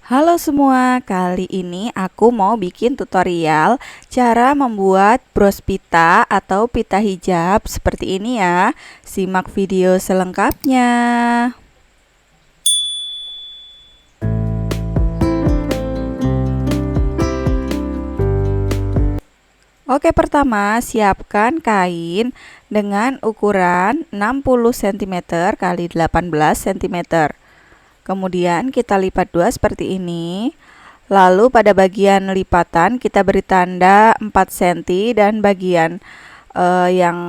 Halo semua, kali ini aku mau bikin tutorial cara membuat bros pita atau pita hijab seperti ini ya. Simak video selengkapnya. Oke, pertama siapkan kain dengan ukuran 60 cm x 18 cm. Kemudian kita lipat dua seperti ini. Lalu pada bagian lipatan kita beri tanda 4 cm dan bagian yang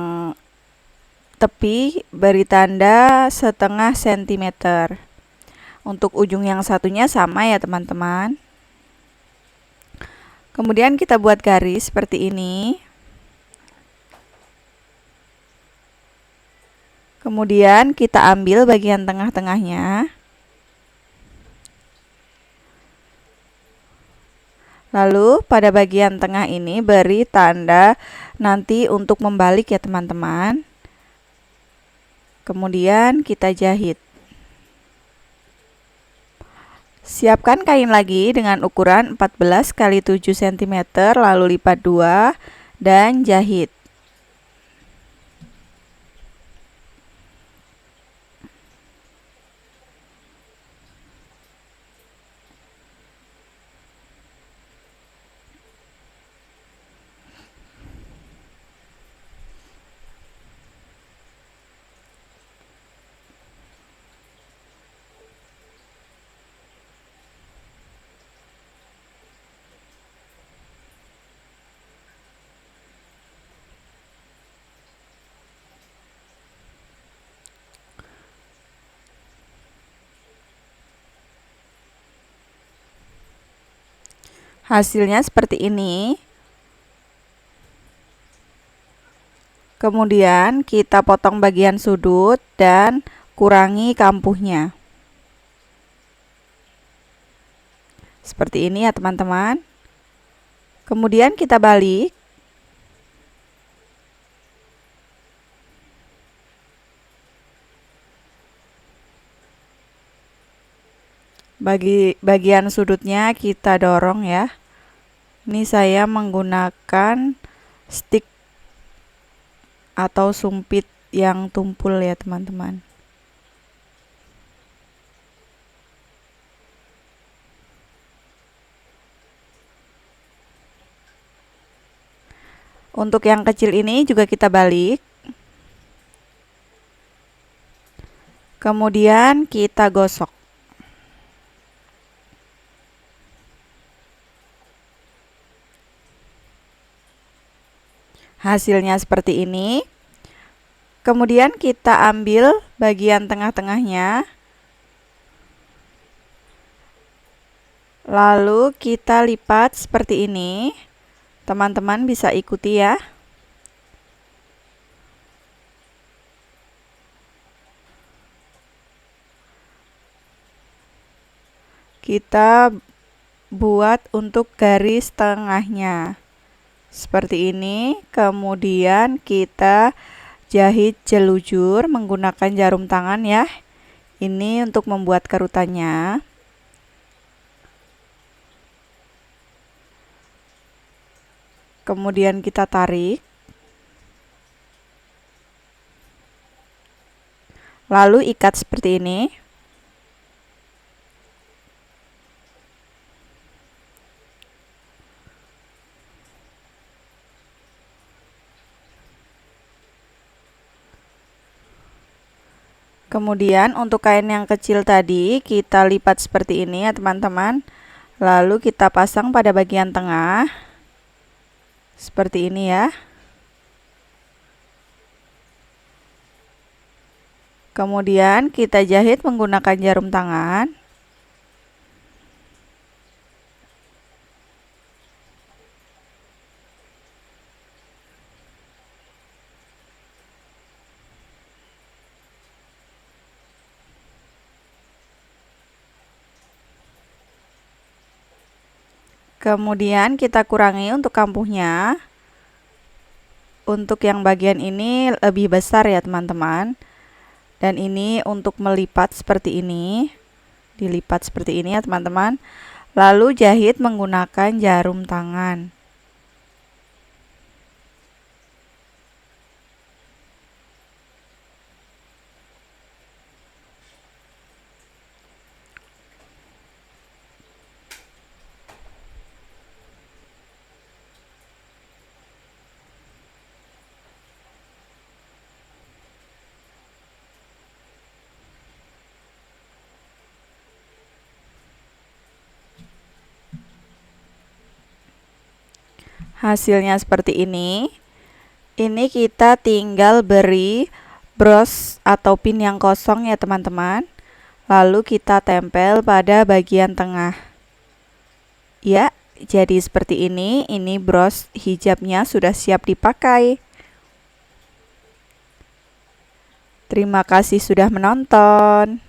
tepi beri tanda setengah sentimeter. Untuk ujung yang satunya sama ya teman-teman. Kemudian kita buat garis seperti ini. Kemudian kita ambil bagian tengah-tengahnya. Lalu pada bagian tengah ini beri tanda nanti untuk membalik ya teman-teman. Kemudian kita jahit. Siapkan kain lagi dengan ukuran 14 x 7 cm, lalu lipat dua dan jahit. Hasilnya seperti ini. Kemudian kita potong bagian sudut dan kurangi kampuhnya. Seperti ini ya teman-teman. Kemudian kita balik. Bagian sudutnya kita dorong ya. Ini saya menggunakan stick atau sumpit yang tumpul ya teman-teman. Untuk yang kecil ini juga kita balik. Kemudian kita gosok. Hasilnya seperti ini. Kemudian kita ambil bagian tengah-tengahnya. Lalu kita lipat seperti ini. Teman-teman bisa ikuti ya. Kita buat untuk garis tengahnya. Seperti ini, kemudian kita jahit jelujur menggunakan jarum tangan ya. Ini untuk membuat kerutannya. Kemudian kita tarik. Lalu ikat seperti ini. Kemudian untuk kain yang kecil tadi kita lipat seperti ini ya teman-teman. Lalu kita pasang pada bagian tengah. Seperti ini ya. Kemudian kita jahit menggunakan jarum tangan. Kemudian kita kurangi untuk kampuhnya. Untuk yang bagian ini lebih besar ya teman-teman. Dan ini untuk melipat seperti ini. Dilipat seperti ini ya teman-teman. Lalu jahit menggunakan jarum tangan. Hasilnya seperti ini. Ini kita tinggal beri bros atau pin yang kosong ya teman-teman. Lalu kita tempel pada bagian tengah. Ya, jadi seperti ini. Ini bros hijabnya sudah siap dipakai. Terima kasih sudah menonton.